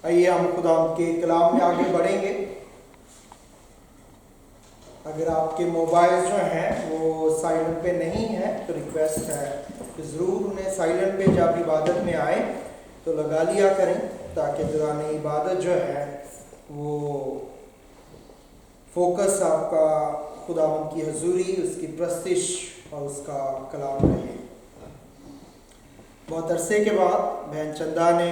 آئیے ہم خدا کے کلام میں آگے بڑھیں گے۔ اگر آپ کے موبائل جو ہیں وہ سائلنٹ پہ نہیں ہیں تو ریکویسٹ ہے کہ ضرور انہیں سائلنٹ پہ جب عبادت میں آئیں تو لگا لیا کریں، تاکہ دوران عبادت جو ہے وہ فوکس آپ کا خداوند کی حضوری، اس کی پرستش اور اس کا کلام رہے۔ بہت عرصے کے بعد بہن چندہ نے،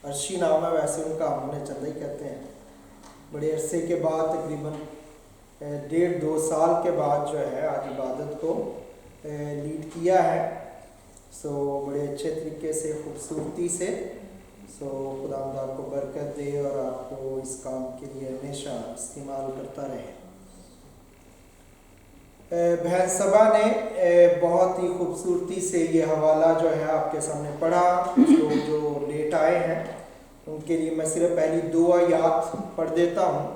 عرشی نام ہے ویسے ان کا، ہم انہیں چندہ ہی کہتے ہیں، بڑے عرصے کے بعد تقریباً 1.5-2 سال کے بعد جو ہے آج عبادت کو لیڈ کیا ہے۔ بڑے اچھے طریقے سے، خوبصورتی سے، خدا آپ کو برکت دے اور آپ کو اس کام کے لیے ہمیشہ استعمال کرتا رہے۔ بہن صبا نے بہت ہی خوبصورتی سے یہ حوالہ جو ہے آپ کے سامنے پڑھا۔ لوگ جو لیٹ آئے ہیں ان کے لیے میں صرف پہلی 2 آیات پڑھ دیتا ہوں۔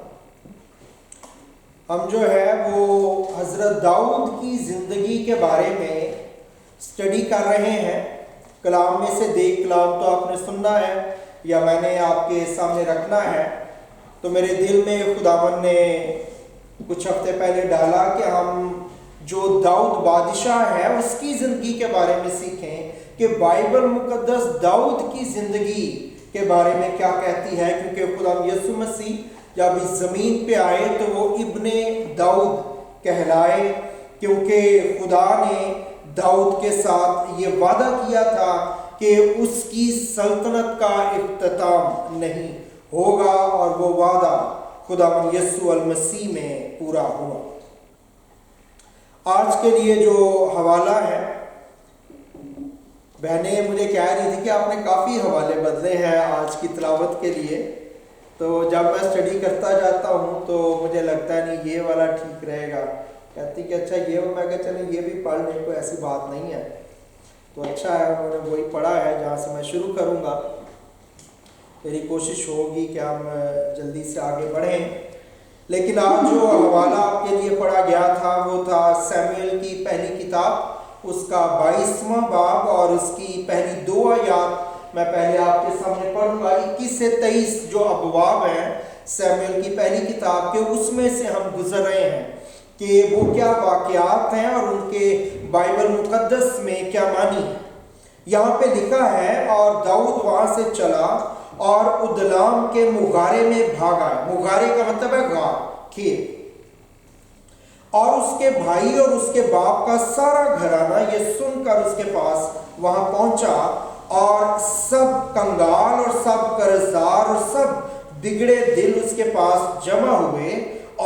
ہم جو ہے وہ حضرت داؤد کی زندگی کے بارے میں اسٹڈی کر رہے ہیں۔ کلام میں سے دیکھ، کلام تو آپ نے سننا ہے یا میں نے آپ کے سامنے رکھنا ہے، تو میرے دل میں خداوند نے کچھ ہفتے پہلے ڈالا کہ ہم جو داؤد بادشاہ ہے اس کی زندگی کے بارے میں سیکھیں کہ بائبل مقدس داؤد کی زندگی کے بارے میں کیا کہتی ہے، کیونکہ خدا یسوع مسیح جب اس زمین پہ آئے تو وہ ابن داؤد کہلائے، کیونکہ خدا نے داؤد کے ساتھ یہ وعدہ کیا تھا کہ اس کی سلطنت کا اختتام نہیں ہوگا، اور وہ وعدہ خدا یسوع المسیح میں پورا ہوا۔ آج کے لیے جو حوالہ ہے، بہنیں مجھے کہہ رہی تھی کہ آپ نے کافی حوالے بدلے ہیں آج کی تلاوت کے لیے، تو جب میں اسٹڈی کرتا جاتا ہوں تو مجھے لگتا ہے نہیں یہ والا ٹھیک رہے گا، کہتی کہ اچھا یہ، میں کہ چلیں یہ بھی پڑھ لیں، کوئی ایسی بات نہیں ہے۔ تو اچھا ہے، انہوں نے وہی پڑھا ہے جہاں سے میں شروع کروں گا۔ میری کوشش ہوگی کہ ہم جلدی سے آگے بڑھیں، لیکن آج جو حوالہ آپ کے لیے پڑھا گیا تھا وہ تھا سیموئیل کی پہلی کتاب، اس کا 22واں باب اور اس کی پہلی 2 آیات میں پہلے آپ کے سامنے پڑھوں گا۔ 21 سے 23 جو ابواب ہیں سیموئیل کی پہلی کتاب کے، اس میں سے ہم گزر رہے ہیں کہ وہ کیا واقعات ہیں اور ان کے بائبل مقدس میں کیا معنی ہے۔ یہاں پہ لکھا ہے، اور داؤد وہاں سے چلا اور ادلام کے مغارے میں بھاگا۔ مغارے کا مطلب ہے غار، کھیت، اور اس کے بھائی اور اس کے باپ کا سارا گھرانہ یہ سن کر اس کے پاس وہاں پہنچا، اور سب کنگال اور سب قرضدار اور سب بگڑے دل اس کے پاس جمع ہوئے،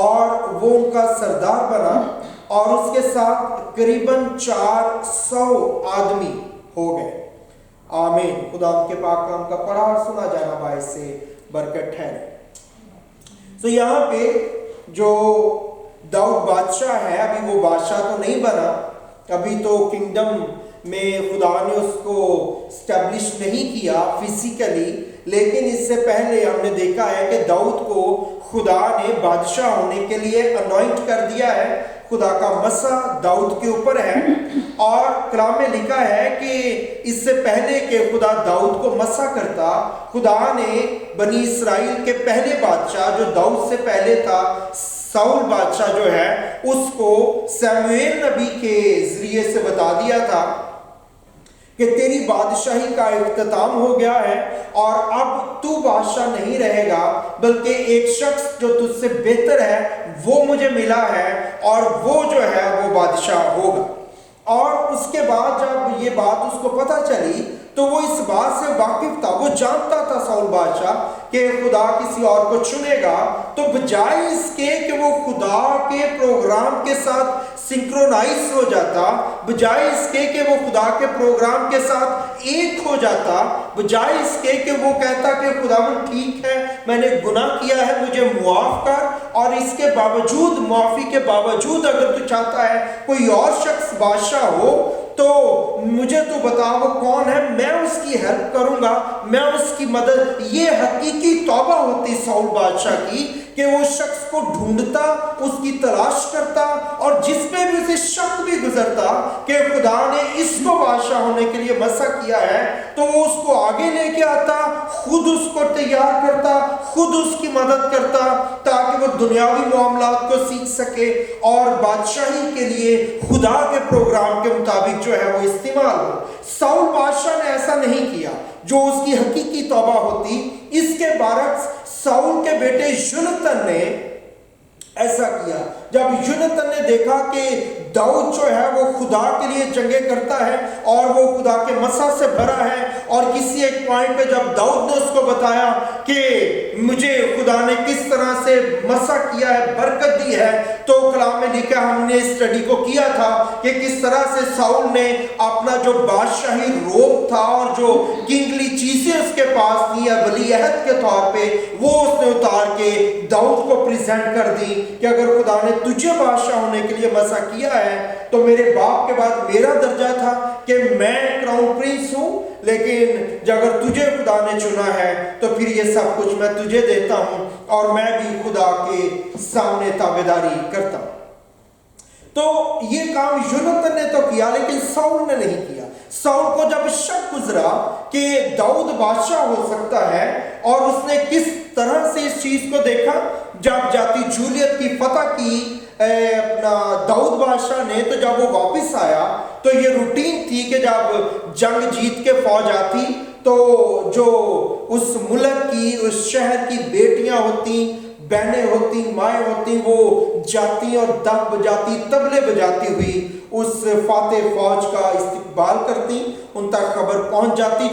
اور وہ ان کا سردار بنا، اور اس کے ساتھ قریباً 400 آدمی ہو گئے۔ آمین۔ خدا ان کے پاک کلام کا پڑھا اور سنا جانا باعث سے برکت ٹھہرے۔ تو یہاں پہ جو داؤد بادشاہ ہے، ابھی وہ بادشاہ تو نہیں بنا، ابھی تو کنگڈم میں خدا نے اس کو اسٹیبلش نہیں کیا فزیکلی، لیکن اس سے پہلے ہم نے دیکھا ہے کہ داؤد کو خدا نے بادشاہ ہونے کے لیے انوائنٹ کر دیا ہے، خدا کا مسا داؤد کے اوپر ہے۔ اور کلام میں لکھا ہے کہ اس سے پہلے کہ خدا داؤد کو مسا کرتا، خدا نے بنی اسرائیل کے پہلے بادشاہ جو داؤد سے پہلے تھا، ساؤل بادشاہ جو ہے، اس کو سیموئیل نبی کے ذریعے سے بتا دیا تھا کہ تیری بادشاہی کا اختتام ہو گیا ہے، اور اب تو بادشاہ نہیں رہے گا، بلکہ ایک شخص جو تجھ سے بہتر ہے وہ مجھے ملا ہے، اور وہ جو ہے وہ بادشاہ ہوگا۔ اور اس کے بعد جب یہ بات اس کو پتہ چلی تو وہ اس بات سے واقف تھا، وہ جانتا تھا ساؤل بادشاہ کہ خدا کسی اور کو چنے گا، تو بجائے اس کے کہ وہ خدا کے پروگرام کے ساتھ سنکرونائز ہو جاتا، بجائے اس کے کہ وہ خدا کے پروگرام کے ساتھ ایک ہو جاتا، بجائے اس کے کہ وہ کہتا کہ خداوند ٹھیک ہے میں نے گناہ کیا ہے مجھے معاف کر، اور اس کے باوجود، معافی کے باوجود اگر تو چاہتا ہے کوئی اور شخص بادشاہ ہو تو مجھے تو بتا وہ کون ہے، میں اس کی ہیلپ کروں گا، میں اس کی مدد۔ یہ حقیقی توبہ ہوتی ساؤل بادشاہ کی کہ وہ شخص کو ڈھونڈتا، اس کی تلاش کرتا، اور جس پہ بھی اسے شک بھی گزرتا کہ خدا نے اس کو بادشاہ ہونے کے لیے مسح کیا ہے، تو وہ اس کو آگے لے کے آتا، خود اس کو تیار کرتا، خود اس کی مدد کرتا تاکہ وہ دنیاوی معاملات کو سیکھ سکے اور بادشاہی کے لیے خدا کے پروگرام کے مطابق جو ہے وہ استعمال ہو۔ ساؤل بادشاہ نے ایسا نہیں کیا جو اس کی حقیقی توبہ ہوتی، اس کے برعکس ساؤل کے بیٹے یونتن نے ایسا کیا۔ جب یونتن نے دیکھا کہ داؤد جو ہے وہ خدا کے لیے جنگیں کرتا ہے اور وہ خدا کے مسح سے بھرا ہے، اور کسی ایک پوائنٹ پہ جب داؤد نے اس کو بتایا کہ مجھے خدا نے کس طرح سے مسح کیا ہے، برکت دی ہے، تو کلام میں لکھا، ہم نے اسٹڈی کو کیا تھا کہ کس طرح سے ساؤل نے اپنا جو بادشاہی روب تھا اور جو کنگلی چیزیں اس کے پاس تھی ولی عہد کے طور پہ، وہ اس نے اتار کے داؤد کو پریزنٹ کر دی کہ اگر خدا نے تجھے بادشاہ ہونے کے لیے مسح کیا ہے تو میرے باپ کے بعد میرا درجہ تھا کہ میں کراؤن پرنس ہوں، لیکن جب اگر تجھے خدا نے چنا ہے تو پھر یہ سب کچھ میں تجھے دیتا ہوں اور میں بھی خدا کے سامنے تابعداری کرتا ہوں۔ تو یہ کام یونتن نے تو کیا لیکن ساؤل نے نہیں کیا۔ ساؤل کو جب شک گزرا کہ داؤد بادشاہ ہو سکتا ہے، اور اس نے کس طرح سے اس چیز کو دیکھا، جب جاتی جولیت کی فتح کی اپنا داؤد بادشاہ نے، تو جب وہ واپس آیا تو یہ روٹین تھی کہ جب جنگ جیت کے فوج آتی تو جو اس ملک کی، اس شہر کی بیٹیاں ہوتی، بہنیں ہوتی، مائیں ہوتی، وہ جاتی اور دف بجاتی، طبلے بجاتی ہوئی اس فاتح فوج کا استقبال کرتی، ان تک خبر پہنچ جاتی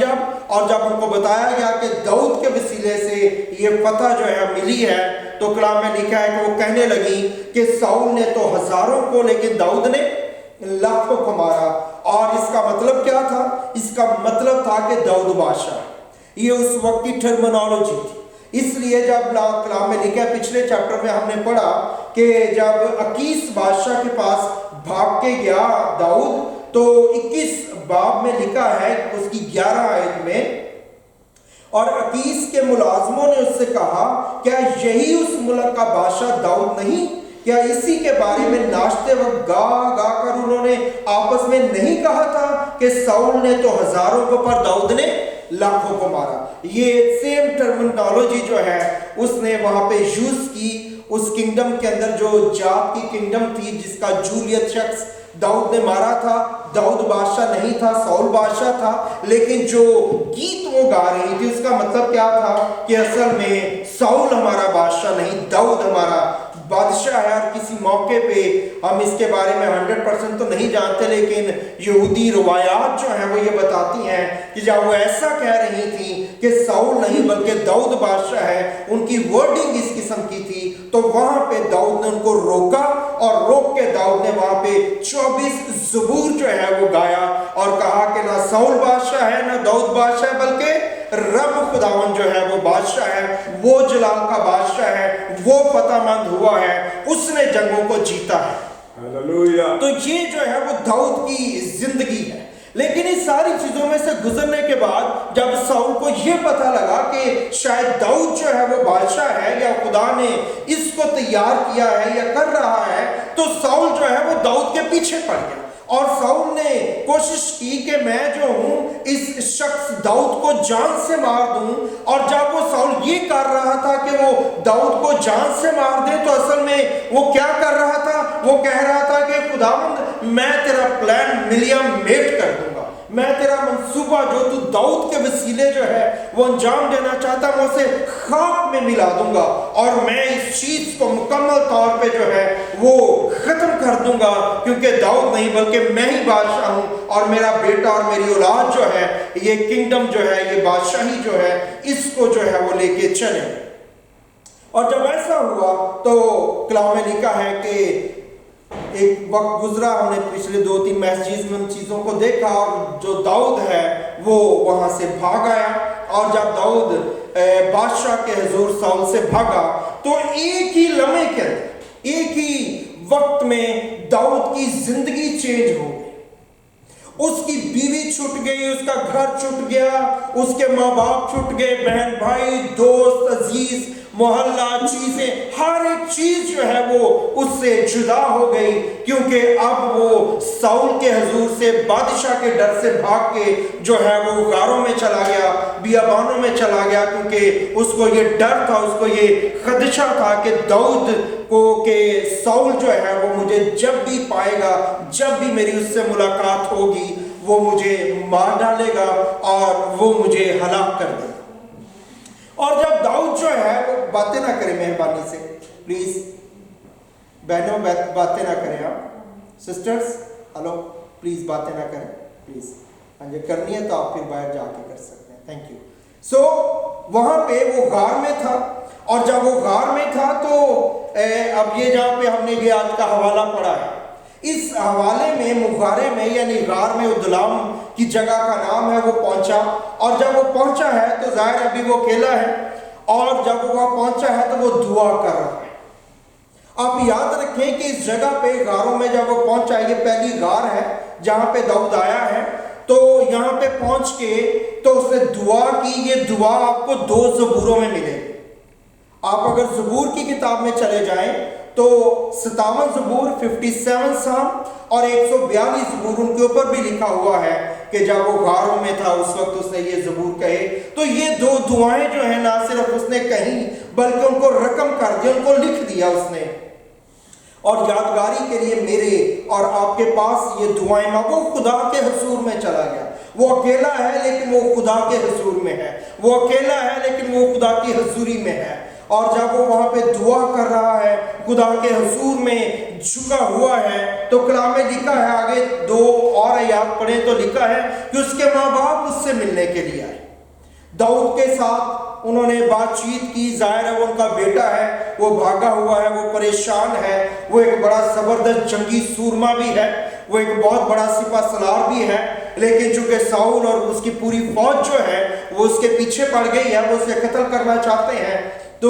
اور جب ان کو بتایا گیا کہ داؤد کے وسیلے سے یہ فتح جو ہے ملی ہے، تو کلام میں لکھا ہے کہ وہ کہنے لگی کہ ساؤل نے تو ہزاروں کو لیکن داؤد نے لاکھوں کو مارا۔ اور اس کا مطلب کیا تھا؟ اس کا مطلب تھا کہ داؤد بادشاہ۔ یہ اس وقت کی ٹرمنالوجی تھی۔ اس لیے جب کلام میں لکھا ہے، پچھلے چیپٹر میں ہم نے پڑھا کہ جب اکیس بادشاہ کے پاس بھاگ کے گیا داؤد، تو 21 باب میں لکھا ہے اس کی 11 آیت میں، اور اکیس کے ملازموں نے اس سے کہا، کیا یہی اس ملک کا بادشاہ داؤد نہیں؟ کیا اسی کے بارے میں ناشتے وقت گا گا کر انہوں نے آپس میں نہیں کہا تھا کہ ساؤل نے تو ہزاروں کو پر داؤد نے لاکھوں کو مارا؟ یہ سیم ٹرمنالوجی جو ہے اس نے وہاں پہ یوز کی۔ اس کنگڈم کے اندر جو جات کی کنگڈم تھی جس کا جولیت شخص داؤد نے مارا تھا، داؤد بادشاہ نہیں تھا، ساؤل بادشاہ تھا، لیکن جو گیت وہ گا رہی تھی اس کا مطلب کیا تھا کہ اصل میں ساؤل ہمارا بادشاہ نہیں، داؤد ہمارا بادشاہ ہے۔ اور کسی موقع پہ ہم اس کے بارے میں 100% تو نہیں جانتے، لیکن یہودی روایات جو ہیں وہ یہ بتاتی ہیں کہ جب وہ ایسا کہہ رہی تھی کہ ساؤل نہیں بلکہ داؤد بادشاہ ہے، ان کی ورڈنگ اس قسم کی تھی، تو وہاں پہ داؤد نے ان کو روکا، اور روک کے داؤد نے وہاں پہ 24 زبور جو ہے وہ گایا اور کہا کہ نہ ساؤل بادشاہ ہے نہ داؤد بادشاہ ہے، بلکہ رب خداون جو ہے وہ بادشاہ ہے، وہ جلال کا بادشاہ ہے، وہ فتح مند ہوا ہے، اس نے جنگوں کو جیتا ہے۔ ہاللویا۔ تو یہ جو ہے وہ داؤد کی زندگی ہے۔ لیکن اس ساری چیزوں میں سے گزرنے کے بعد جب ساؤل کو یہ پتہ لگا کہ شاید داؤد جو ہے وہ بادشاہ ہے یا خدا نے اس کو تیار کیا ہے یا کر رہا ہے، تو ساؤل جو ہے وہ داؤد کے پیچھے پڑ گیا، اور ساؤل نے کوشش کی کہ میں جو ہوں اس شخص داؤد کو جان سے مار دوں۔ اور جب وہ ساؤل یہ کر رہا تھا کہ وہ داؤد کو جان سے مار دے، تو اصل میں وہ کیا کر رہا تھا؟ وہ کہہ رہا تھا کہ خداوند میں تیرا پلان ملیم میٹ کر دوں گا، میں تیرا منصوبہ جو تو داؤد کے وسیلے جو ہے وہ انجام دینا چاہتا میں اسے خاک میں ملا دوں گا، اور میں اس چیز کو مکمل طور پہ جو ہے وہ ختم کر دوں گا، کیونکہ داؤد نہیں بلکہ میں ہی بادشاہ ہوں، اور میرا بیٹا اور میری اولاد جو ہے یہ کنگڈم جو ہے، یہ بادشاہی جو ہے، اس کو جو ہے وہ لے کے چلے۔ اور جب ایسا ہوا تو کلام میں لکھا ہے کہ ایک وقت گزرا، ہم نے پچھلے 2-3 میسیجز میں ان چیزوں کو دیکھا، اور جو داؤد ہے وہ وہاں سے بھاگ آیا، اور جب داؤد بادشاہ کے حضور ساؤل سے بھاگا تو ایک ہی لمحے کے اندر، ایک ہی وقت میں داؤد کی زندگی چینج ہو گئی۔ اس کی بیوی چھوٹ گئی، اس کا گھر چھوٹ گیا، اس کے ماں باپ چھوٹ گئے، بہن بھائی، دوست، عزیز، محلہ چیزیں، ہر ایک چیز جو ہے وہ اس سے جدا ہو گئی، کیونکہ اب وہ ساؤل کے حضور سے، بادشاہ کے ڈر سے بھاگ کے جو ہے وہ غاروں میں چلا گیا، بیابانوں میں چلا گیا، کیونکہ اس کو یہ ڈر تھا، اس کو یہ خدشہ تھا کہ داؤد کو، کہ ساؤل جو ہے وہ مجھے جب بھی پائے گا، جب بھی میری اس سے ملاقات ہوگی، وہ مجھے مار ڈالے گا اور وہ مجھے ہلاک کر دے گا۔ اور جب داؤد جو ہے وہ باتیں نہ کرے مہربانی سے، پلیز بہنوں باتیں نہ کریں، آپ سسٹرز ہلو پلیز باتیں نہ کریں پلیز، ہاں جی کرنی ہے تو آپ پھر باہر جا کے کر سکتے ہیں، تھینک یو۔ سو وہاں پہ وہ غار میں تھا، اور جب وہ غار میں تھا تو اب یہ جہاں پہ ہم نے یہ آج کا حوالہ پڑھا ہے، اس حوالے میں مغارے میں یعنی غار میں ادلام کی جگہ کا نام ہے، وہ پہنچا، اور جب وہ پہنچا ہے تو ظاہر ابھی وہ اکیلا ہے، اور جب وہ وہاں پہنچا ہے تو وہ دعا کر رہا ہے۔ آپ یاد رکھیں کہ اس جگہ پہ غاروں میں جب وہ پہنچا، یہ پہلی غار ہے جہاں پہ داؤد آیا ہے، تو یہاں پہ پہنچ کے تو اس نے دعا کی۔ یہ دعا آپ کو 2 زبوروں میں ملے گی۔ آپ اگر زبور کی کتاب میں چلے جائیں تو 57 زبور، 57 سام اور 142 زبور، ان کے اوپر بھی لکھا ہوا ہے کہ جب وہ غاروں میں تھا اس وقت اس نے یہ زبور کہے۔ تو یہ 2 دعائیں جو ہیں نہ صرف اس نے کہیں بلکہ ان کو رقم کر دیا، ان کو لکھ دیا اس نے، اور یادگاری کے لیے میرے اور آپ کے پاس یہ دعائیں۔ وہ خدا کے حضور میں چلا گیا، وہ اکیلا ہے لیکن وہ خدا کے حضور میں ہے، وہ اکیلا ہے لیکن وہ خدا کی حضوری میں ہے، اور جب وہ وہاں پہ دعا کر رہا ہے، خدا کے حضور میں جھکا ہوا ہے، تو کلام میں لکھا ہے، آگے 2 اور آیات پڑھیں تو لکھا ہے کہ اس کے ماں باپ اس سے ملنے کے لیے آئے، داؤد کے ساتھ انہوں نے بات چیت کی۔ ظاہر ہے وہ ان کا بیٹا ہے، وہ بھاگا ہوا ہے، وہ پریشان ہے، وہ ایک بڑا زبردست جنگی سورما بھی ہے، وہ ایک بہت بڑا سپہ سالار بھی ہے، لیکن چونکہ ساؤل اور اس کی پوری فوج جو ہے وہ اس کے پیچھے پڑ گئی ہے، وہ اسے قتل کرنا چاہتے ہیں، تو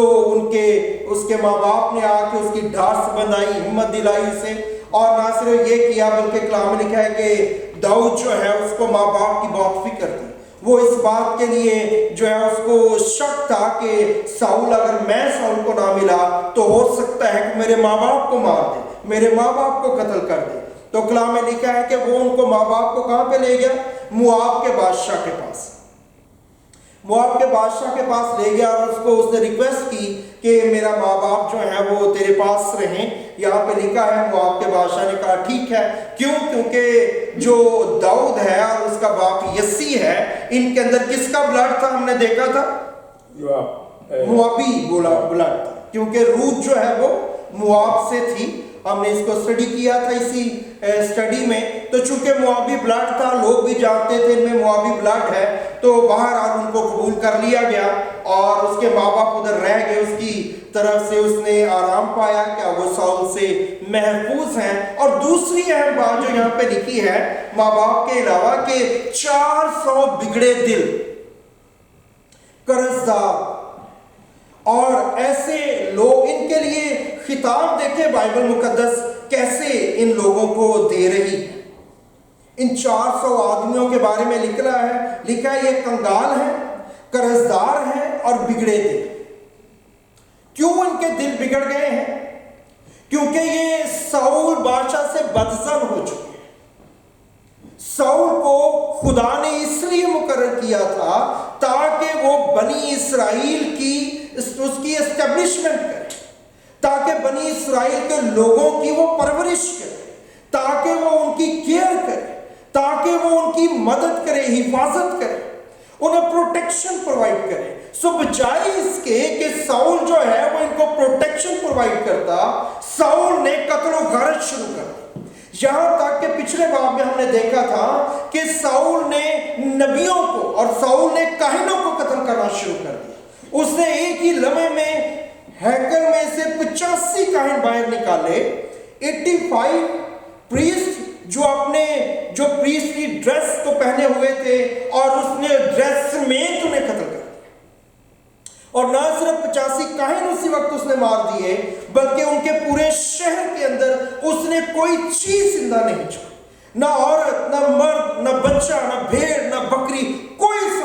اس کے ماں باپ نے آ کے اس کی ڈھارس بندھائی، ہمت دلائی اسے، اور نہ صرف یہ کیا بلکہ کلام میں لکھا ہے کہ داؤد جو ہے اس کو ماں باپ کی بہت فکر تھی۔ وہ اس بات کے لیے جو ہے اس کو شک تھا کہ ساؤل، اگر میں ساؤل کو نہ ملا تو ہو سکتا ہے کہ میرے ماں باپ کو مار دے، میرے ماں باپ کو قتل کر دے۔ تو کلام میں لکھا ہے کہ وہ ان کو ماں باپ کو کہاں پہ لے گیا؟ مواب کے بادشاہ کے پاس، مواب کے بادشاہ کے پاس لے گیا، اور اس نے ریکویسٹ کی کہ میرا ماں باپ جو ہے وہ تیرے پاس رہیں۔ یہاں پہ لکھا ہے مواب کے بادشاہ نے کہا ٹھیک ہے، کیوں؟ کیونکہ جو داؤد ہے اور اس کا باپ یسی ہے، ان کے اندر کس کا بلڈ تھا؟ ہم نے دیکھا تھا موابی بلڈ تھا، کیونکہ روت جو ہے وہ مواب سے تھی۔ ہم نے اس کو اسٹڈی کیا تھا اسی اسٹڈی میں۔ تو چونکہ موابی بلڈ تھا، لوگ بھی جانتے تھے ان میں موابی بلڈ ہے، تو بہرحال ان کو قبول کر لیا گیا، اور اس کے ماں باپ ادھر رہ گئے، اس کی طرف سے اس نے آرام پایا کہ وہ ساؤل سے محفوظ ہیں۔ اور دوسری اہم بات جو یہاں پہ لکھی ہے ماں باپ کے علاوہ، کہ 400 بگڑے دل، قرضدار اور ایسے لوگ، ان کے لیے خطاب دیکھیں بائبل مقدس کیسے ان لوگوں کو دے رہی ہے۔ ان 400 آدمیوں کے بارے میں لکھا ہے یہ کنگال ہیں، قرضدار ہیں اور بگڑے دل۔ کیوں ان کے دل بگڑ گئے ہیں؟ کیونکہ یہ ساؤل بادشاہ سے بدظن ہو چکے ہیں۔ ساؤل کو خدا نے اس لیے مقرر کیا تھا تاکہ وہ بنی اسرائیل کی اس کی اسٹیبلشمنٹ کرے، تاکہ بنی اسرائیل کے لوگوں کی وہ پرورش کرے، تاکہ وہ ان کی کیئر کرے، تاکہ وہ ان کی مدد کرے، حفاظت کرے، انہیں پروٹیکشن پرووائڈ کرے۔ سو بجائے اس کے کہ ساؤل جو ہے وہ ان کو پروٹیکشن پرووائڈ کرتا، ساؤل نے قتل و غارت شروع کر دی۔ یہاں تک کہ پچھلے باب میں ہم نے دیکھا تھا کہ ساؤل نے نبیوں کو اور ساؤل نے کاہنوں کو قتل کرنا شروع کر دیا۔ اس نے ایک ہی لمحے میں ہیکل میں سے 85 کاہن باہر نکالے، 85 پریسٹ جو پریسٹلی ڈریس کو پہنے ہوئے تھے، اور اس نے ڈریس سمیت انہیں قتل کر دیا۔ اور نہ صرف 85 کاہن اسی وقت اس نے مار دیے، بلکہ ان کے پورے شہر کے اندر اس نے کوئی چیز زندہ نہیں چھوڑی، نہ عورت، نہ مرد، نہ بچہ، نہ بھیڑ، نہ بکری، کوئی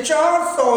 400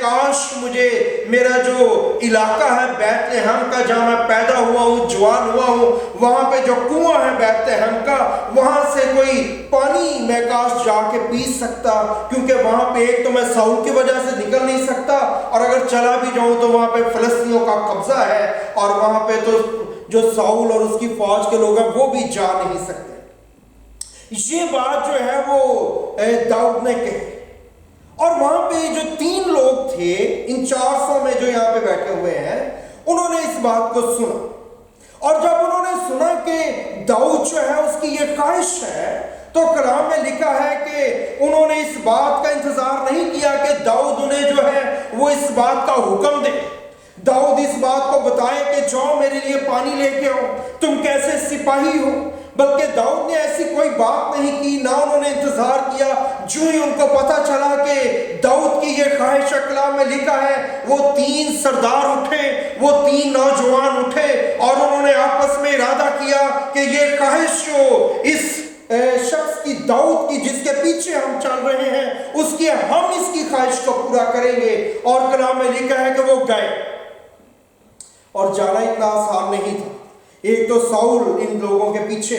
کاش مجھے میرا جو علاقہ ہے بیت لحم کا جہاں میں پیدا ہوا ہوں جوان ہوا ہوں وہاں پہ جو کنواں ہے بیت لحم کا وہاں سے کوئی پانی میں کاش جا کے پی سکتا، کیونکہ وہاں پہ ایک تو میں ساؤل کی وجہ سے نکل نہیں سکتا اور اگر چلا بھی جاؤں تو وہاں پہ فلسطینیوں کا قبضہ ہے اور وہاں پہ تو جو ساؤل اور اس کی فوج کے لوگ ہیں وہ بھی جا نہیں سکتے۔ یہ بات جو ہے وہ داؤد نے کہی اور وہاں پہ جو 3 لوگ تھے ان 400 میں جو یہاں پہ بیٹھے ہوئے ہیں انہوں نے اس بات کو سنا، اور جب انہوں نے سنا کہ داؤد جو ہے اس کی یہ خواہش ہے تو کلام میں لکھا ہے کہ انہوں نے اس بات کا انتظار نہیں کیا کہ داؤد انہیں جو ہے وہ اس بات کا حکم دے، داؤد اس بات کو بتائے کہ جاؤ میرے لیے پانی لے کے آؤ، تم کیسے سپاہی ہو، بلکہ داؤد نے ایسی کوئی بات نہیں کی، نہ انہوں نے انتظار کیا۔ جو ہی ان کو پتا چلا کہ داؤد کی یہ خواہش کلام میں لکھا ہے وہ 3 سردار اٹھے، وہ 3 نوجوان اٹھے اور انہوں نے آپس میں ارادہ کیا کہ یہ خواہش جو اس شخص کی داؤد کی جس کے پیچھے ہم چل رہے ہیں ہم اس کی خواہش کو پورا کریں گے، اور کلام میں لکھا ہے کہ وہ گئے اور جانا اتنا آسان نہیں تھا۔ ایک تو ساؤل ان لوگوں کے پیچھے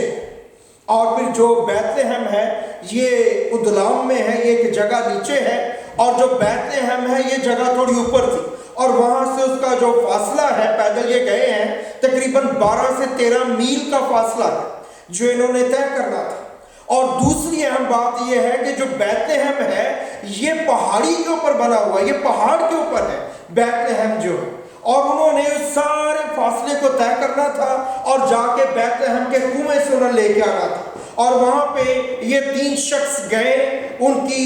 اور پھر جو بیت لحم ہے یہ ادلام میں ہے، ایک جگہ نیچے ہے، اور جو بیت لحم ہے یہ جگہ تھوڑی اوپر تھی اور وہاں سے اس کا جو فاصلہ ہے پیدل یہ گئے ہیں تقریباً 12 سے 13 میل کا فاصلہ ہے جو انہوں نے طے کرنا تھا۔ اور دوسری اہم بات یہ ہے کہ جو بیت لحم ہے یہ پہاڑی کے اوپر بنا ہوا ہے، یہ پہاڑ کے اوپر ہے بیت لحم جو ہے، اور انہوں نے اس سارے فاصلے کو طے کرنا تھا اور جا کے بیت لحم کے کنویں سے انہیں لے کے آنا تھا۔ اور وہاں پہ یہ 3 شخص گئے ان کی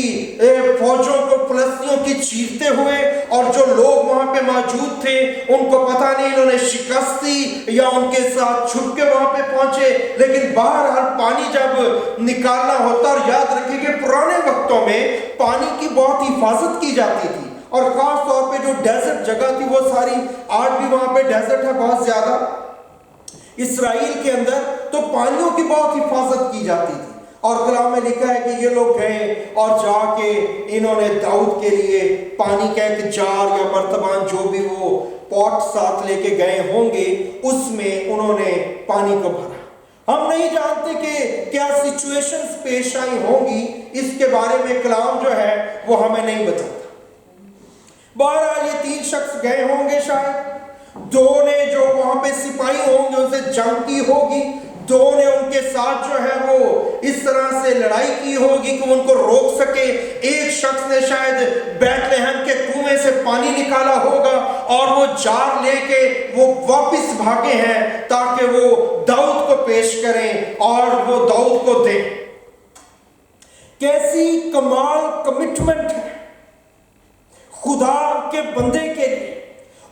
فوجوں کو فلسطینیوں کی چیرتے ہوئے، اور جو لوگ وہاں پہ موجود تھے ان کو پتہ نہیں انہوں نے شکست دی یا ان کے ساتھ چھپ کے وہاں پہ پہنچے، لیکن بہرحال پانی جب نکالنا ہوتا، اور یاد رکھیں کہ پرانے وقتوں میں پانی کی بہت حفاظت کی جاتی تھی، اور خاص طور پہ جو ڈیزرٹ جگہ تھی وہ ساری، آج بھی وہاں پہ ڈیزرٹ ہے بہت زیادہ اسرائیل کے اندر، تو پانیوں کی بہت حفاظت کی جاتی تھی۔ اور کلام میں لکھا ہے کہ یہ لوگ گئے اور جا کے انہوں نے داؤد کے لیے پانی کا ایک جار یا مرتبان جو بھی وہ پوٹ ساتھ لے کے گئے ہوں گے اس میں انہوں نے پانی کو بھرا۔ ہم نہیں جانتے کہ کیا سچویشنز پیش آئی ہوں گی، اس کے بارے میں کلام جو ہے وہ ہمیں نہیں بتاتا۔ بہرحال یہ 3 شخص گئے ہوں گے، شاید 2 نے جو وہاں پہ سپاہی ہوں گے ان سے جنگ کی ہوگی، 2 نے ان کے ساتھ جو ہے وہ اس طرح سے لڑائی کی ہوگی کہ ان کو روک سکے، ایک شخص نے شاید بیت لحم کے کنویں سے پانی نکالا ہوگا اور وہ جار لے کے وہ واپس بھاگے ہیں تاکہ وہ داؤد کو پیش کریں اور وہ داؤد کو دیں۔ کیسی کمال کمٹمنٹ ہے خدا کے بندے کے لیے،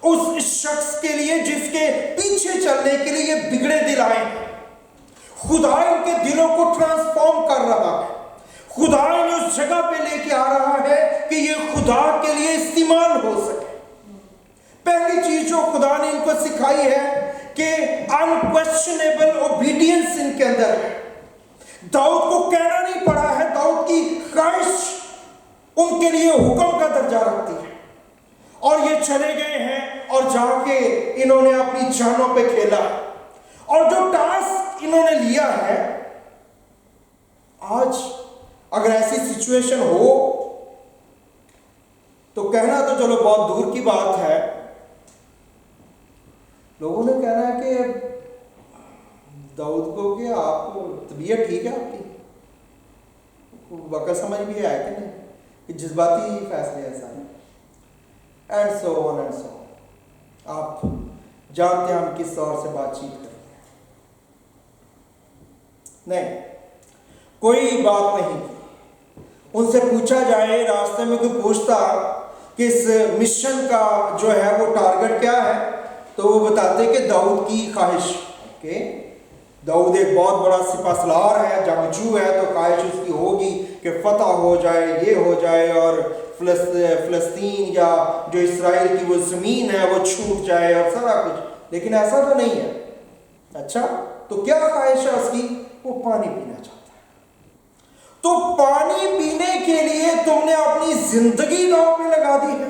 اس شخص کے لیے جس کے پیچھے چلنے کے لیے یہ بگڑے دل آئے ہیں۔ خدا ان کے دلوں کو ٹرانسفارم کر رہا ہے، خدا ان اس جگہ پہ لے کے آ رہا ہے کہ یہ خدا کے لیے استعمال ہو سکے۔ پہلی چیز جو خدا نے ان کو سکھائی ہے کہ انکویسچنیبل اوبیڈینس ان کے اندر ہے۔ داؤد کو کہنا نہیں پڑا ہے، داؤد کی خواہش ان کے لیے حکم کا درجہ رکھتی ہے، اور یہ چلے گئے ہیں اور جا کے انہوں نے اپنی جانوں پہ کھیلا، اور جو ٹاسک انہوں نے لیا ہے، آج اگر ایسی سچویشن ہو تو کہنا تو چلو بہت دور کی بات ہے، لوگوں نے کہنا ہے کہ داؤد کو کہ آپ طبیعت ٹھیک ہے آپ کی، وقت سمجھ بھی آیا کہ نہیں کہ جذباتی فیصلے ایسا ہے، and so on and so آن۔ آپ جانتے ہیں ہم کس طور سے بات چیت کرتے ہیں۔ نہیں، کوئی بات نہیں، ان سے پوچھا جائے، راستے میں کوئی پوچھتا کہ اس مشن کا جو ہے وہ ٹارگٹ کیا ہے تو وہ بتاتے کہ داؤد کی خواہش، کہ داؤد ایک بہت بڑا سپہ سالار ہے، جنگجو ہے، تو خواہش اس کی ہوگی کہ فتح ہو جائے، یہ ہو جائے، اور فلسطین یا جو اسرائیل کی وہ زمین ہے وہ چھوٹ جائے اور سارا کچھ، لیکن ایسا تو نہیں ہے۔ اچھا، تو کیا خواہش ہے اس کی؟ وہ پانی پینا چاہتا ہے۔ تو پانی پینے کے لیے تم نے اپنی زندگی داؤ پہ لگا دی ہے،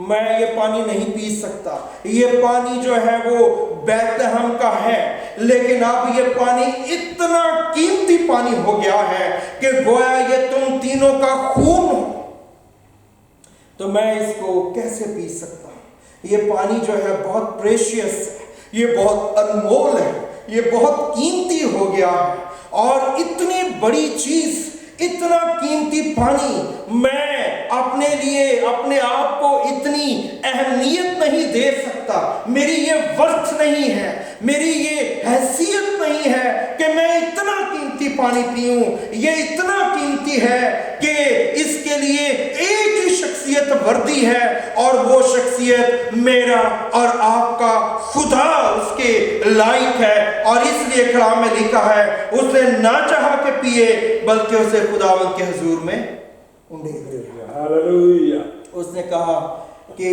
میں یہ پانی نہیں پی سکتا، یہ پانی جو ہے وہ بیت لحم کا ہے، لیکن اب یہ پانی اتنا قیمتی پانی ہو گیا ہے کہ گویا یہ تم تینوں کا خون ہو، تو میں اس کو کیسے پی سکتا ہوں؟ یہ پانی جو ہے بہت پریشیس ہے، یہ بہت انمول ہے، یہ بہت قیمتی ہو گیا ہے، اور اتنی بڑی چیز، اتنا قیمتی پانی میں اپنے لیے اپنے آپ کو اتنی اہمیت نہیں دے سکتا، میری یہ ورث نہیں ہے، میری یہ حیثیت نہیں ہے کہ میں اتنا قیمتی پانی پیوں۔ یہ اتنا قیمتی ہے کہ اس کے لیے ایک ہی شخصیت وردی ہے، اور وہ شخصیت میرا اور آپ کا خدا اس کے لائق ہے، اور اس لیے کلام میں لکھا ہے اس نے نہ چاہا کہ پیے بلکہ اسے خداوند کے حضور میں انڈیل دیا۔ ہاللویا۔ اس نے کہا کہ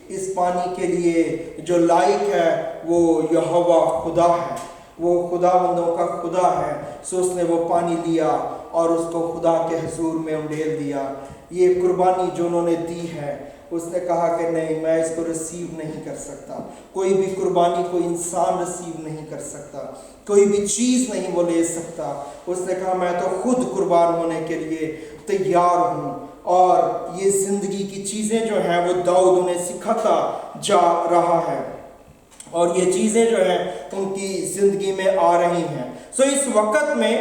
اس پانی کے لیے جو لائق ہے وہ یہوہ خدا ہے، وہ خداوندوں کا خدا ہے، سو اس نے وہ پانی لیا اور اس کو خدا کے حضور میں انڈیل دیا۔ یہ قربانی جو انہوں نے دی ہے، اس نے کہا کہ نہیں، میں اس کو ریسیو نہیں کر سکتا، کوئی بھی قربانی کوئی انسان ریسیو نہیں کر سکتا، کوئی بھی چیز نہیں وہ لے سکتا۔ اس نے کہا میں تو خود قربان ہونے کے لیے تیار ہوں، اور یہ زندگی کی چیزیں جو ہیں وہ داؤد انہیں سکھاتا جا رہا ہے، اور یہ چیزیں جو ہیں ان کی زندگی میں آ رہی ہیں۔ سو اس وقت میں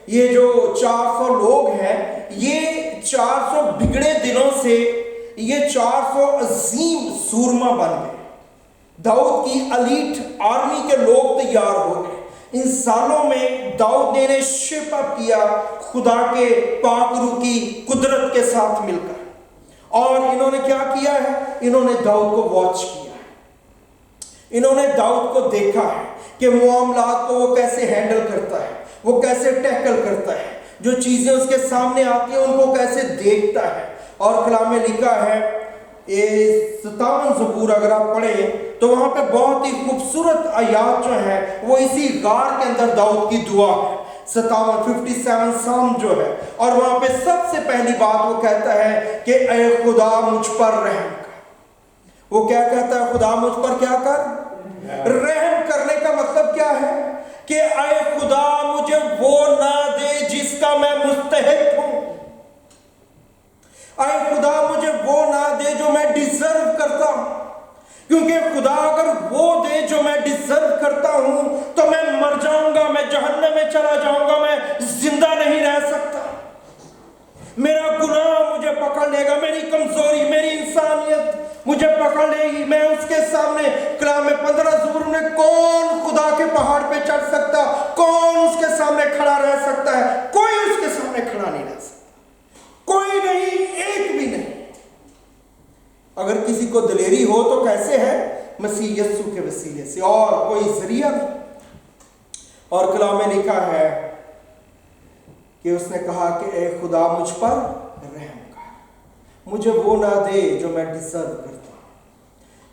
یہ جو 400 لوگ ہیں، یہ 400 بگڑے دلوں سے یہ 400 عظیم سورما بن گئے، داؤد کی الیٹ آرمی کے لوگ تیار ہو گئے۔ ان سالوں میں داؤد نے شیپ اپ کیا خدا کے پاک روح کی قدرت کے ساتھ مل کر، اور انہوں نے کیا کیا ہے؟ انہوں نے داؤد کو واچ کیا ہے، انہوں نے داؤد کو دیکھا ہے کہ معاملات کو وہ کیسے ہینڈل کرتا ہے، وہ کیسے ٹیکل کرتا ہے، جو چیزیں اس کے سامنے آتی ہیں ان کو کیسے دیکھتا ہے۔ اور کلام میں لکھا ہے 57 زبور اگر آپ پڑھیں تو وہاں پہ بہت ہی خوبصورت آیات جو ہیں وہ اسی غار کے اندر داؤد کی دعا ہے، 57 سام جو ہے، اور وہاں پہ سب سے پہلی بات وہ کہتا ہے کہ اے خدا مجھ پر رحم کر۔ وہ کیا کہتا ہے؟ خدا مجھ پر کیا کر؟ رحم کرنے کا مطلب کیا ہے؟ کہ اے خدا مجھے وہ نہ دے جس کا میں مستحق ہوں، اے خدا مجھے وہ نہ دے جو میں ڈیزرو کرتا ہوں، کیونکہ خدا اگر وہ دے جو میں ڈیزرو کرتا ہوں تو میں مر جاؤں گا، میں جہنم میں چلا جاؤں گا، میں زندہ نہیں رہ سکتا، میرا گناہ مجھے پکڑ لے گا، میری کمزوری، میری انسانیت مجھے پکڑ لے گی، میں اس کے سامنے۔ کلام میں 15 زبور میں کون خدا کے پہاڑ پہ چڑھ سکتا؟ کون اس کے سامنے کھڑا رہ سکتا ہے؟ کوئی اس کے سامنے کھڑا نہیں رہ سکتا، کوئی نہیں، ایک بھی نہیں۔ اگر کسی کو دلیری ہو تو کیسے ہے؟ مسیح یسوع کے وسیلے سے، اور کوئی ذریعہ نہیں۔ اور کلام میں لکھا ہے کہ اس نے کہا کہ اے خدا مجھ پر رحم کر، مجھے وہ نہ دے جو میں ڈیزرو کرتا ہوں،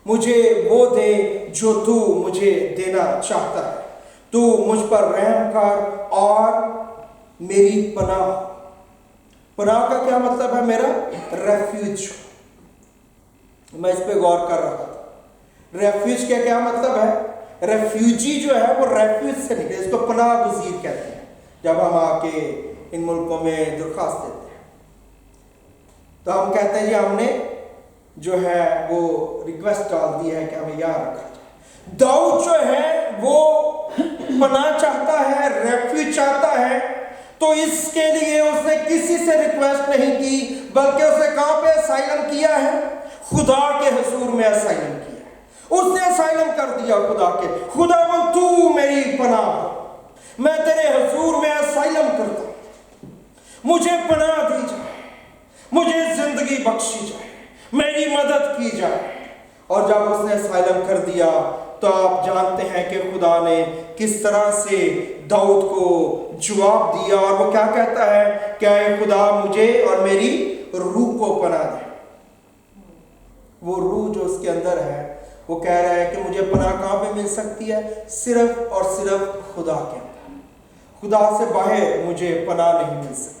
مجھے وہ دے جو تو مجھے دینا چاہتا ہے، تو مجھ پر رحم کر اور میری پناہ۔ پناہ کا کیا مطلب ہے؟ میرا ریفیوج۔ میں اس پہ غور کر رہا تھا، ریفیوج کا کیا مطلب ہے؟ ریفیوجی جو ہے وہ ریفیوج سے نکلے، اس کو پناہ گزیر کہتے ہیں۔ جب ہم آ کے ان ملکوں میں درخواست دیتے ہیں تو ہم کہتے ہیں جی ہم نے جو ہے وہ ریکویسٹ ڈال دی ہے کہ ہمیں یہاں رکھا جائے۔ داؤد جو ہے وہ پناہ چاہتا ہے، ریفیوج چاہتا ہے، تو اس کے لیے اس نے کسی سے ریکویسٹ نہیں کی، بلکہ اس نے کہاں پہ اسائلم کیا ہے؟ خدا کے حضور میں اسائلم کیا ہے۔ اس نے اسائلم کر دیا خدا کے، خدا وہ تو میری پناہ ہو، میں تیرے حضور میں اسائلم کرتا ہوں، مجھے پناہ دی جائے، مجھے زندگی بخشی جائے، میری مدد کی جائے۔ اور جب اس نے اسائلم کر دیا تو آپ جانتے ہیں کہ خدا نے کس طرح سے داؤد کو جواب دیا، اور وہ کیا کہتا ہے کہ اے خدا مجھے اور میری روح کو پناہ دے۔ وہ روح جو اس کے اندر ہے وہ کہہ رہا ہے کہ مجھے پناہ کہاں پہ مل سکتی ہے؟ صرف اور صرف خدا کے اندر، خدا سے باہر مجھے پناہ نہیں مل سکتی۔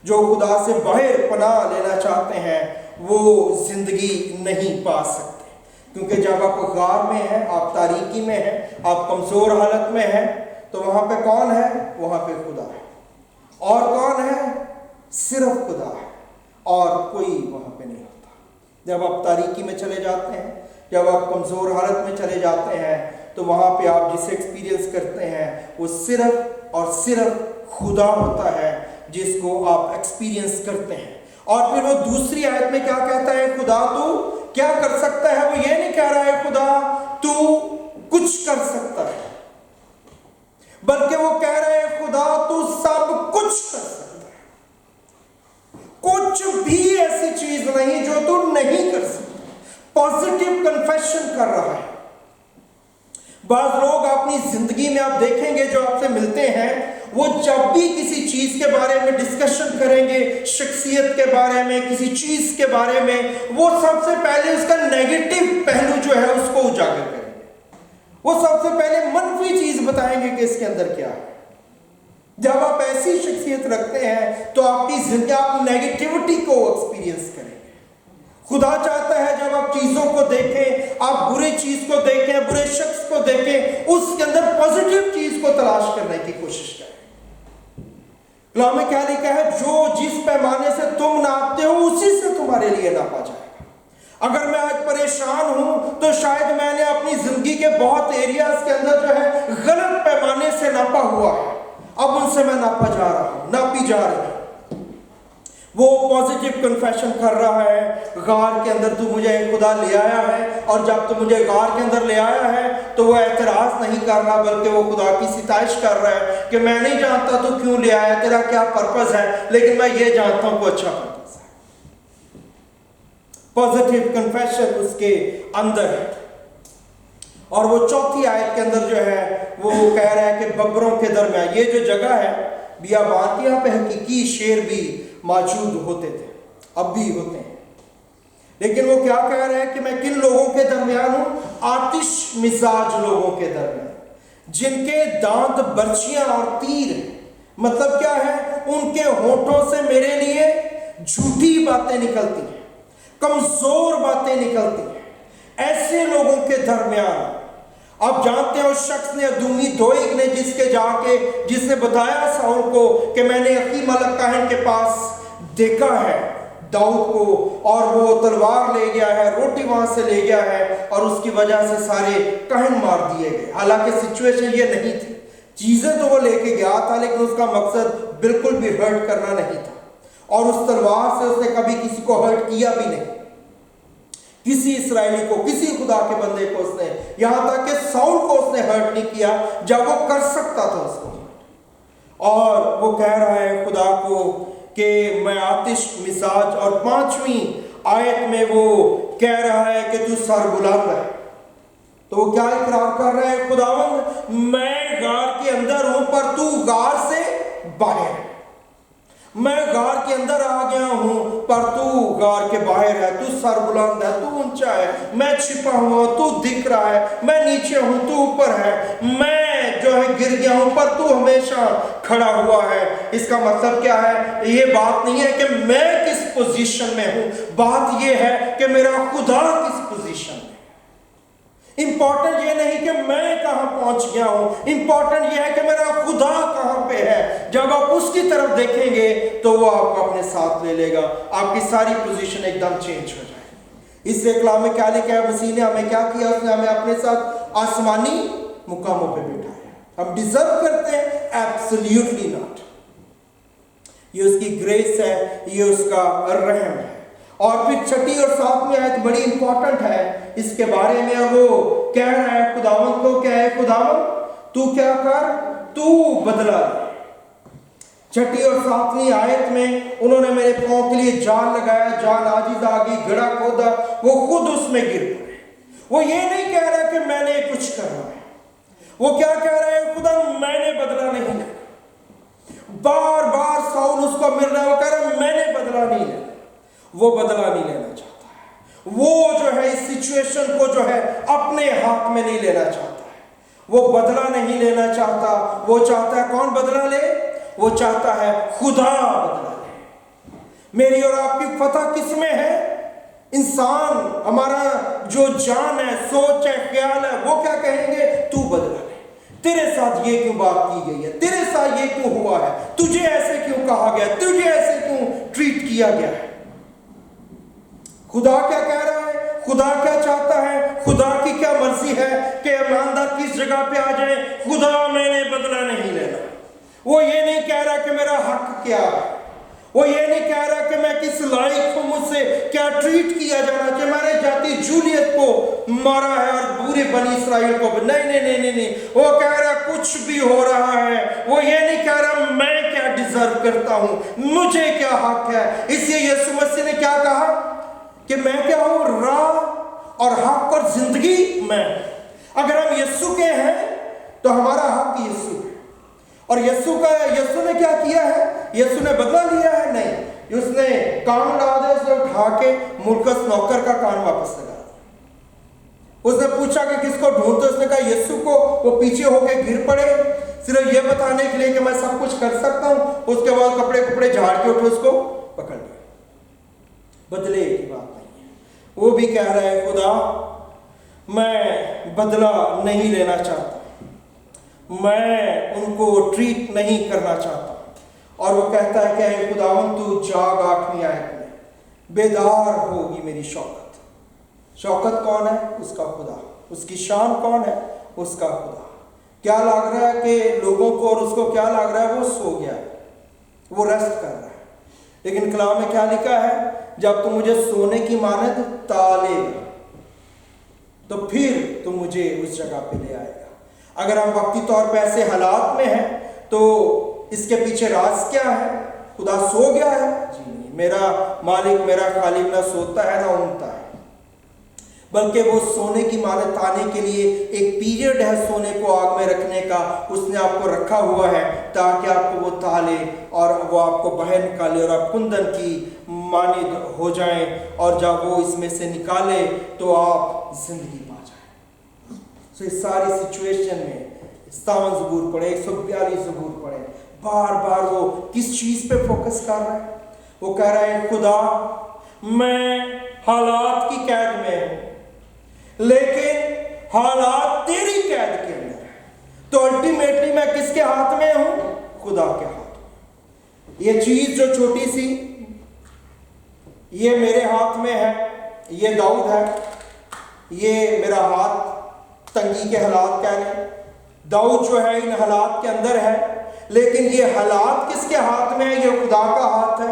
جو خدا سے باہر پناہ لینا چاہتے ہیں وہ زندگی نہیں پا سکتے، کیونکہ جب آپ غار میں ہیں، آپ تاریکی میں ہیں، آپ کمزور حالت میں ہیں، تو وہاں پہ کون ہے؟ وہاں پہ خدا ہے۔ اور کون ہے؟ صرف خدا ہے، اور کوئی وہاں پہ نہیں ہوتا۔ جب آپ تاریکی میں چلے جاتے ہیں، جب آپ کمزور حالت میں چلے جاتے ہیں، تو وہاں پہ آپ جسے ایکسپیرینس کرتے ہیں وہ صرف اور صرف خدا ہوتا ہے، جس کو آپ ایکسپیرینس کرتے ہیں۔ اور پھر وہ دوسری آیت میں کیا کہتا ہے؟ خدا تو کیا کر سکتا ہے؟ وہ یہ نہیں کہہ رہا ہے خدا تو کچھ کر سکتا ہے، بلکہ وہ کہہ رہے ہیں خدا تو سب کچھ کر سکتا ہے، کچھ بھی ایسی چیز نہیں جو تو نہیں کر سکتا۔ پازیٹیو کنفیشن کر رہا ہے۔ بعض لوگ اپنی زندگی میں آپ دیکھیں گے جو آپ سے ملتے ہیں، وہ جب بھی کسی چیز کے بارے میں ڈسکشن کریں گے، شخصیت کے بارے میں، کسی چیز کے بارے میں، وہ سب سے پہلے اس کا نیگیٹو پہلو جو ہے اس کو اجاگر کریں گے۔ وہ سب سے پہلے منفی چیز بتائیں گے کہ اس کے اندر کیا ہے۔ جب آپ ایسی شخصیت رکھتے ہیں تو آپ کی زندگی، آپ نیگیٹیوٹی کو ایکسپیرینس کریں گے۔ خدا چاہتا ہے جب آپ چیزوں کو دیکھیں، آپ برے چیز کو دیکھیں، برے شخص کو دیکھیں، اس کے اندر پازیٹیو چیز کو تلاش کرنے کی کوشش کریں۔ کلام میں کیا لکھا ہے؟ جو جس پیمانے سے تم ناپتے ہو اسی سے تمہارے لیے ناپا جائے گا۔ اگر میں آج پریشان ہوں تو شاید میں نے اپنی زندگی کے بہت ایریاز کے اندر جو ہے غلط پیمانے سے ناپا ہوا ہے، اب ان سے میں ناپا جا رہا ہوں، ناپی جا رہی ہوں۔ وہ پازیٹیو کنفیشن کر رہا ہے، غار کے اندر تو مجھے خدا لے آیا ہے، اور جب تو مجھے غار کے اندر لے آیا ہے تو وہ اعتراض نہیں کر رہا، بلکہ وہ خدا کی ستائش کر رہا ہے کہ میں نہیں جانتا تو کیوں لے آیا، تیرا کیا پرپز ہے، لیکن میں یہ جانتا ہوں کوئی اچھا پرپز ہے۔ پازیٹیو کنفیشن اس کے اندر ہے۔ اور وہ چوتھی آیت کے اندر جو ہے وہ کہہ رہا ہے کہ ببروں کے درمیان، یہ جو جگہ ہے بیابان، یہاں پہ حقیقی شیر بھی موجود ہوتے تھے، اب بھی ہوتے ہیں، لیکن وہ کیا کہہ رہے ہیں کہ میں کن لوگوں کے درمیان ہوں؟ آتش مزاج لوگوں کے درمیان، جن کے دانت برچیاں اور تیر ہیں۔ مطلب کیا ہے؟ ان کے ہونٹوں سے میرے لیے جھوٹی باتیں نکلتی ہیں، کمزور باتیں نکلتی ہیں، ایسے لوگوں کے درمیان۔ آپ جانتے ہیں اس شخص نے، ادومی دوئگ نے، جس نے بتایا ساؤل کو کہ میں نے اخی ملک کاہن کے پاس دیکھا ہے داؤد کو، اور وہ تلوار لے گیا ہے، روٹی وہاں سے لے گیا ہے، اور اس کی وجہ سے سارے کاہن مار دیے گئے۔ حالانکہ سچویشن یہ نہیں تھی، چیزیں تو وہ لے کے گیا تھا، لیکن اس کا مقصد بالکل بھی ہرٹ کرنا نہیں تھا، اور اس تلوار سے اس نے کبھی کسی کو ہرٹ کیا بھی نہیں، کسی اسرائیلی کو، کسی خدا کے بندے کو اس نے، یہاں تک کہ ساؤل کو اس نے ہرٹ نہیں کیا جب وہ کر سکتا تھا اس کو۔ اور وہ کہہ رہا ہے خدا کو کہ میں آتش مزاج، اور 5ویں آیت میں وہ کہہ رہا ہے کہ تو سر بلند ہے۔ تو وہ کیا اقرار کر رہا ہے؟ خداوند میں غار کے اندر ہوں پر تو غار سے باہر ہے، میں غار کے اندر آ گیا ہوں پر تو غار کے باہر ہے، تو سر بلند ہے، تو اونچا ہے، میں چھپا ہوا تو دکھ رہا ہے، میں نیچے ہوں تو اوپر ہے، میں جو ہے گر گیا ہوں پر تو ہمیشہ کھڑا ہوا ہے۔ اس کا مطلب کیا ہے؟ یہ بات نہیں ہے کہ میں کس پوزیشن میں ہوں، بات یہ ہے کہ میرا خدا کس پوزیشن میں۔ امپورٹنٹ یہ نہیں کہ میں کہاں پہنچ گیا ہوں، امپورٹنٹ یہ ہے کہ میرا خدا کہاں پہ ہے۔ جب آپ اس کی طرف دیکھیں گے تو وہ آپ کو اپنے ساتھ لے لے گا، آپ کی ساری پوزیشن ایک دم چینج ہو جائے گی۔ اس سے کلام میں کیا لکھا ہے؟ مسیح نے ہمیں کیا کیا؟ اس نے ہمیں اپنے ساتھ آسمانی مقاموں پہ بٹھایا۔ ہم ڈیزرو کرتے ہیں؟ Absolutely not. یہ اس کی گریس ہے، یہ اس کا رحم ہے۔ اور پھر 6 اور 7 آیت بڑی امپورٹنٹ ہے اس کے بارے میں، اور وہ کہہ رہا ہے خداوند کو، کیا ہے خداوند تو کیا کر، تو بدلا دے۔ 6 اور 7 آیت میں انہوں نے میرے پاؤں کے لیے جال لگایا، جال عاجز آ گئی، گڑھا کھودا، وہ خود اس میں گر پڑے۔ وہ یہ نہیں کہہ رہا کہ میں نے کچھ کرنا ہے، وہ کیا کہہ رہا ہے؟ خدا میں نے بدلا نہیں لینا۔ بار بار ساؤل اس کو مل رہا ہے، وہ کہہ رہا ہے میں نے بدلا نہیں لینا۔ وہ بدلا نہیں لینا چاہتا ہے، وہ جو ہے اس سچویشن کو جو ہے اپنے ہاتھ میں نہیں لینا چاہتا ہے، وہ بدلا نہیں لینا چاہتا۔ وہ چاہتا ہے کون بدلا لے؟ وہ چاہتا ہے خدا بدلا لے۔ میری اور آپ کی فتح کس میں ہے؟ انسان ہمارا جو جان ہے، سوچ ہے، خیال ہے، وہ کیا کہیں گے؟ تو بدلا لے، تیرے ساتھ یہ کیوں بات کی گئی ہے، تیرے ساتھ یہ کیوں ہوا ہے، تجھے ایسے کیوں کہا گیا، تجھے ایسے کیوں ٹریٹ کیا گیا ہے۔ خدا کیا کہہ رہا ہے؟ خدا کیا چاہتا ہے؟ خدا کی کیا مرضی ہے کہ ایماندار کس جگہ پہ آ جائے؟ خدا میں نے بدلہ نہیں لینا۔ وہ یہ نہیں کہہ رہا کہ میرا حق کیا ہے، وہ یہ نہیں کہہ رہا کہ میں کس لائق ہوں، مجھ سے کیا ٹریٹ کیا جانا کہ میں نے جاتی جولیت کو مارا ہے اور پورے بنی اسرائیل کو، نہیں نہیں نہیں نہیں نہیں، وہ کہہ رہا کچھ بھی ہو رہا ہے، وہ یہ نہیں کہہ رہا میں کیا ڈیزرو کرتا ہوں، مجھے کیا حق ہے۔ اس لیے یسوع مسیح نے کیا کہا کہ میں کیا ہوں؟ راہ اور حق اور زندگی میں۔ اگر ہم یسوع کے ہیں تو ہمارا حق یسوع ہے، اور یسوع نے کیا کیا ہے؟ یسوع نے بدلہ لیا ہے؟ نہیں، اس نے کام لا دیا، اس نے اٹھا کے مرکز نوکر کا کام واپس لگا دیا۔ اس نے پوچھا کہ کس کو ڈھونڈتے، اس نے کہا یسوع کو۔ وہ پیچھے ہو کے گر پڑے صرف یہ بتانے کے لیے کہ میں سب کچھ کر سکتا ہوں۔ اس کے بعد کپڑے جھاڑ کے اٹھے، اس کو پکڑ لیا۔ بدلے کی بات نہیں ہے، وہ بھی کہہ رہا ہے خدا میں بدلہ نہیں لینا چاہتا، میں ان کو ٹریٹ نہیں کرنا چاہتا۔ اور وہ کہتا ہے کہ اے خداوند تو جاگ 8ویں آیت میں، بیدار ہوگی میری شوکت۔ شوکت کون ہے؟ اس کا خدا۔ اس کی شان کون ہے؟ اس کا خدا۔ کیا لگ رہا ہے کہ لوگوں کو اور اس کو کیا لگ رہا ہے؟ وہ سو گیا ہے، وہ ریسٹ کر رہا ہے، لیکن کلام میں کیا لکھا ہے؟ جب تم مجھے سونے کی مانند تالے گا تو پھر تم مجھے اس جگہ پہ لے آئے گا۔ اگر ہم وقتی طور پہ ایسے حالات میں ہیں تو اس کے پیچھے راز کیا ہے؟ خدا سو گیا ہے؟ جی نہیں، میرا مالک، میرا خالق نہ سوتا ہے نہ اونگتا ہے، بلکہ وہ سونے کی مانند آنے کے لیے ایک پیریڈ ہے سونے کو آگ میں رکھنے کا، اس نے آپ کو رکھا ہوا ہے تاکہ آپ کو وہ تالے اور وہ آپ کو باہر نکالے اور آپ کندن کی مانند ہو جائیں، اور جب وہ اس میں سے نکالے تو آپ زندگی پا جائیں۔ تو اس ساری سچویشن میں 57 زبور پڑھے، 142 زبور پڑھے، بار بار وہ کس چیز پہ فوکس کر رہا ہے؟ وہ کہہ رہا ہے خدا میں حالات کی قید میں ہوں، لیکن حالات تیری قید کے اندر ہے، تو الٹیمیٹلی میں کس کے ہاتھ میں ہوں؟ خدا کے ہاتھ میں۔ یہ چیز جو چھوٹی سی یہ میرے ہاتھ میں ہے، یہ داؤد ہے، یہ میرا ہاتھ تنگی کے حالات کہہ لیں، داؤد جو ہے ان حالات کے اندر ہے، لیکن یہ حالات کس کے ہاتھ میں ہے؟ یہ خدا کا ہاتھ ہے۔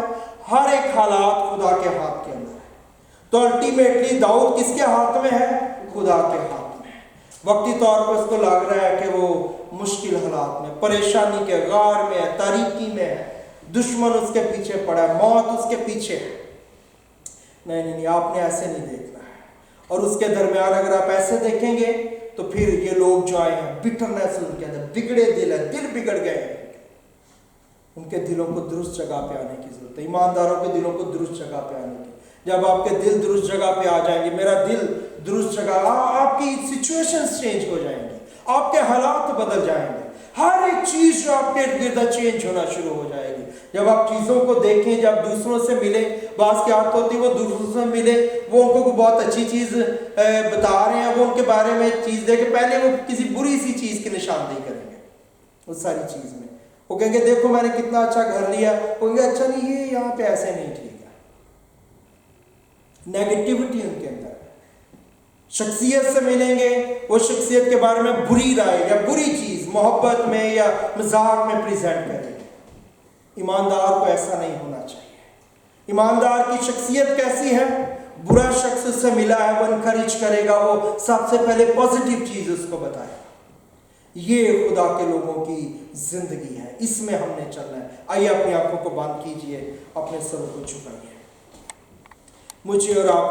ہر ایک حالات خدا کے ہاتھ کے اندر ہے، تو الٹیمیٹلی داؤد کس کے ہاتھ میں ہے؟ خدا کے ہاتھ میں ہے۔ وقتی طور پر اس کو لگ رہا ہے کہ وہ مشکل حالات میں، پریشانی کے غار میں ہے، تاریکی میں ہے، دشمن اس کے پیچھے پڑا ہے، موت اس کے پیچھے ہے۔ نہیں، آپ نے ایسے نہیں دیکھنا ہے۔ اور اس کے درمیان اگر آپ ایسے دیکھیں گے تو پھر یہ لوگ جو آئے ہیں بٹرنیس ان کے اندر، بگڑے دل ہے، دل بگڑ گئے ہیں، ان کے دلوں کو درست جگہ پہ آنے کی ضرورت ہے، ایمانداروں کے دلوں کو درست جگہ پہ آنے کی۔ جب آپ کے دل درست جگہ پہ آ جائیں گے، میرا دل درست جگہ، آپ کی سچویشنز چینج ہو جائیں گی، آپ کے حالات بدل جائیں گے، ہر ایک چیز جو آپ کے ارد چینج ہونا شروع ہو جائے گی۔ جب آپ چیزوں کو دیکھیں، جب دوسروں سے ملیں، بعض کی عادت ہوتی ہے وہ دوسروں سے ملے، وہ ان کو بہت اچھی چیز بتا رہے ہیں، وہ ان کے بارے میں چیز دے کے پہلے وہ کسی بری سی چیز کی نشاندہی کریں گے اس ساری چیز میں۔ وہ کہیں گے دیکھو میں نے کتنا اچھا گھر لیا، وہ کہیں گے اچھا نہیں، یہ یہاں پہ ایسے نہیں ٹھیک ہے۔ نیگیٹیوٹی ان کے اندر ہے۔ شخصیت سے ملیں گے، وہ شخصیت کے بارے میں بری رائے یا بری چیز محبت میں یا مذاق میں پریزنٹ کریں گے۔ ایماندار کو ایسا نہیں ہونا چاہیے۔ ایماندار کی شخصیت کیسی ہے؟ برا شخص اس سے ملا ہے، وہ انکریج کرے گا، وہ سب سے پہلے پازیٹیو چیز اس کو بتائے گا۔ یہ خدا کے لوگوں کی زندگی ہے، اس میں ہم نے چلنا ہے۔ آئیے اپنی آنکھوں کو بند کیجئے، اپنے سر کو جھکائیے، مجھے اور آپ